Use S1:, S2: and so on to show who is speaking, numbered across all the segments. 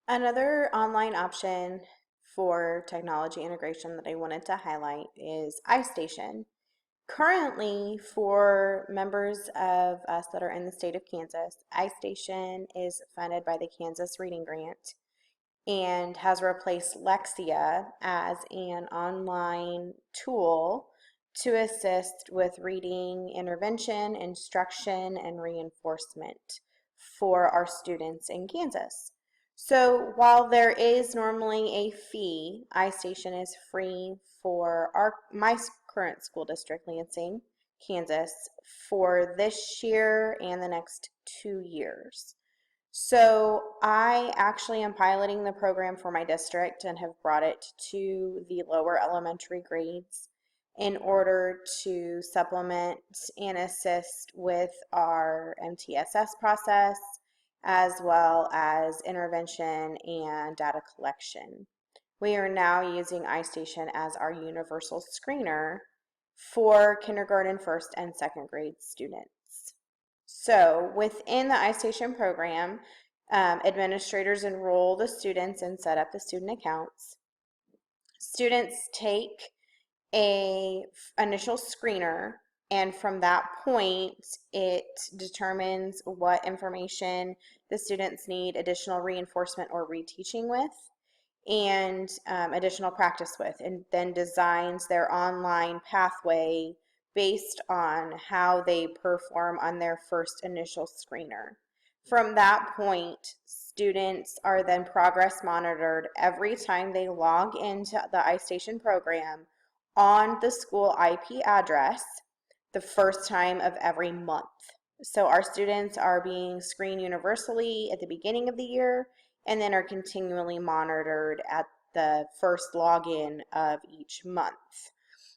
S1: Another online option for technology integration that I wanted to highlight is iStation. Currently, for members of us that are in the state of Kansas, iStation is funded by the Kansas Reading Grant and has replaced Lexia as an online tool to assist with reading intervention, instruction, and reinforcement for our students in Kansas. So while there is normally a fee, iStation is free for my current school district, Lansing, Kansas, for this year and the next 2 years. So I actually am piloting the program for my district and have brought it to the lower elementary grades in order to supplement and assist with our MTSS process as well as intervention and data collection. We are now using iStation as our universal screener for kindergarten, first, and second grade students. So within the iStation program, administrators enroll the students and set up the student accounts. Students take a initial screener, and from that point, it determines what information the students need additional reinforcement or reteaching with and additional practice with, and then designs their online pathway based on how they perform on their first initial screener. From that point, students are then progress monitored every time they log into the iStation program on the school IP address the first time of every month. So our students are being screened universally at the beginning of the year and then are continually monitored at the first login of each month.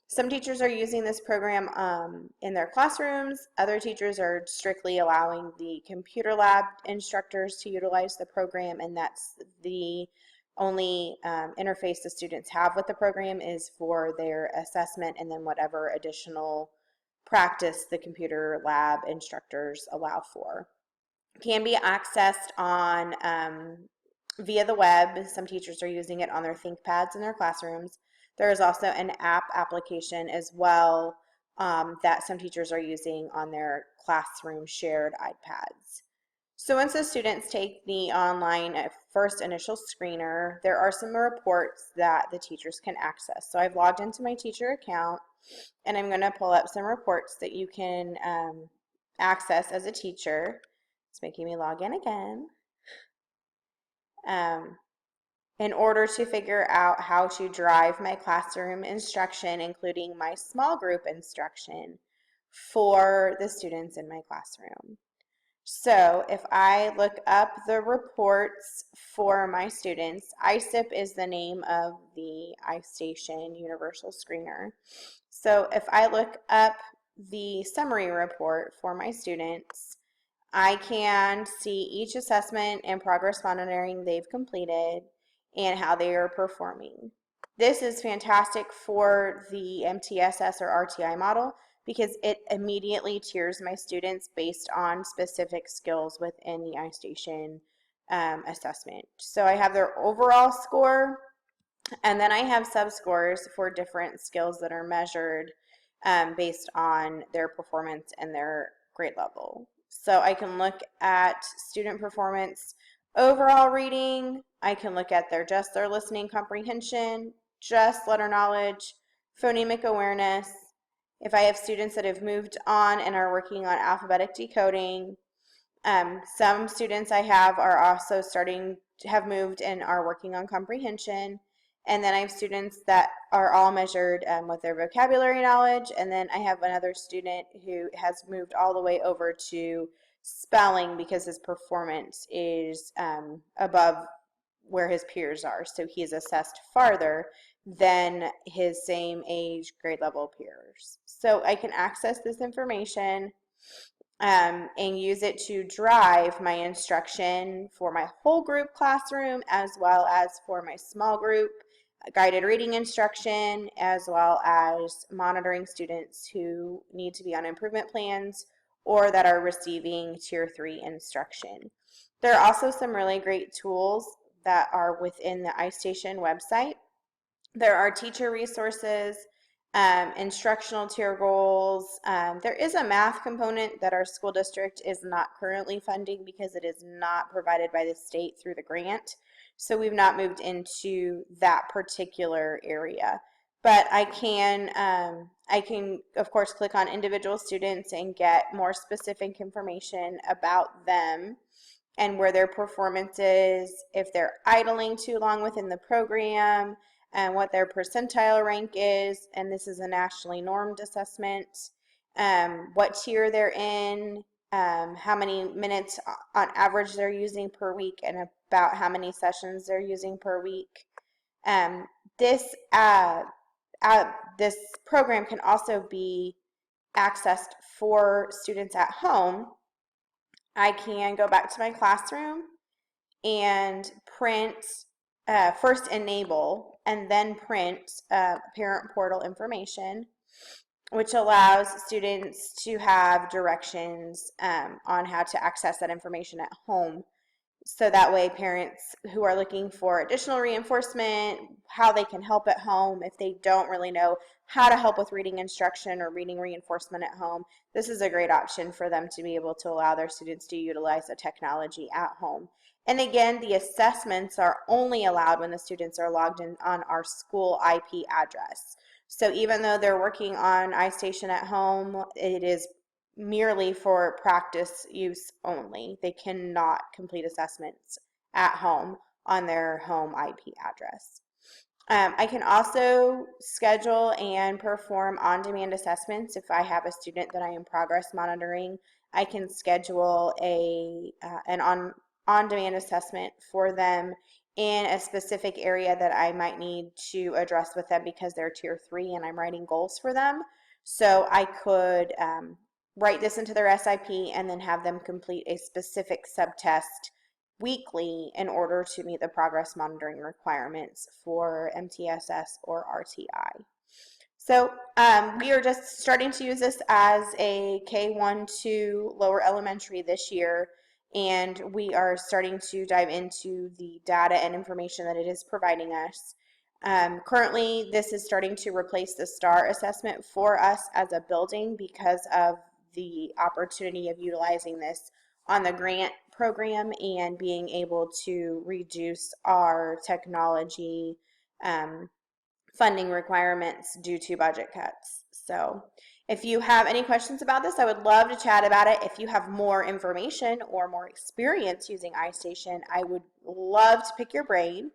S1: Some teachers are using this program in their classrooms. Other teachers are strictly allowing the computer lab instructors to utilize the program, and that's the only interface the students have with the program is for their assessment and then whatever additional practice the computer lab instructors allow for. Can be accessed on via the web. Some teachers are using it on their ThinkPads in their classrooms. There is also an app application as well that some teachers are using on their classroom shared iPads. So once the students take the online first initial screener, there are some reports that the teachers can access. So I've logged into my teacher account and I'm going to pull up some reports that you can access as a teacher. It's making me log in again. In order to figure out how to drive my classroom instruction, including my small group instruction for the students in my classroom. So if I look up the reports for my students, ISTE is the name of the iStation Universal Screener. So if I look up the summary report for my students, I can see each assessment and progress monitoring they've completed and how they are performing. This is fantastic for the MTSS or RTI model because it immediately tiers my students based on specific skills within the iStation assessment. So I have their overall score, and then I have sub-scores for different skills that are measured based on their performance and their grade level. So I can look at student performance, overall reading. I can look at their listening comprehension, just letter knowledge, phonemic awareness. If I have students that have moved on and are working on alphabetic decoding, some students I have are also have moved and are working on comprehension. And then I have students that are all measured with their vocabulary knowledge. And then I have another student who has moved all the way over to spelling because his performance is above where his peers are. So he is assessed farther than his same age grade level peers. So I can access this information and use it to drive my instruction for my whole group classroom as well as for my small group guided reading instruction, as well as monitoring students who need to be on improvement plans or that are receiving Tier 3 instruction. There are also some really great tools that are within the iStation website. There are teacher resources, instructional tier goals. There is a math component that our school district is not currently funding because it is not provided by the state through the grant. So we've not moved into that particular area. But I can of course click on individual students and get more specific information about them and where their performance is, if they're idling too long within the program, and what their percentile rank is, and this is a nationally normed assessment, what tier they're in, how many minutes on average they're using per week, and about how many sessions they're using per week. Um, this, uh, this program can also be accessed for students at home. I can go back to my classroom and print, first enable and then print parent portal information, which allows students to have directions on how to access that information at home. So that way parents who are looking for additional reinforcement, how they can help at home, if they don't really know how to help with reading instruction or reading reinforcement at home, this is a great option for them to be able to allow their students to utilize the technology at home. And again, the assessments are only allowed when the students are logged in on our school IP address. So even though they're working on iStation at home, it is merely for practice use only. They cannot complete assessments at home on their home IP address. I can also schedule and perform on-demand assessments. If I have a student that I am progress monitoring, I can schedule an on-demand assessment for them in a specific area that I might need to address with them because they're tier 3 and I'm writing goals for them. So I could write this into their SIP and then have them complete a specific subtest weekly in order to meet the progress monitoring requirements for MTSS or RTI. So we are just starting to use this as a K-1-2 lower elementary this year, and we are starting to dive into the data and information that it is providing us. Currently, this is starting to replace the STAR assessment for us as a building because of the opportunity of utilizing this on the grant program and being able to reduce our technology funding requirements due to budget cuts. So if you have any questions about this, I would love to chat about it. If you have more information or more experience using iStation, I would love to pick your brain.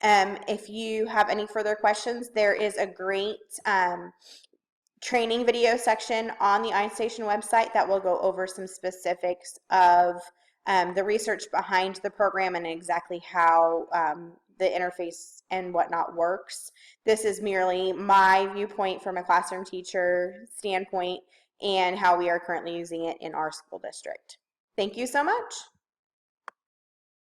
S1: If you have any further questions, there is a great training video section on the iStation website that will go over some specifics of the research behind the program and exactly how the interface and whatnot works. This is merely my viewpoint from a classroom teacher standpoint and how we are currently using it in our school district. Thank you so much.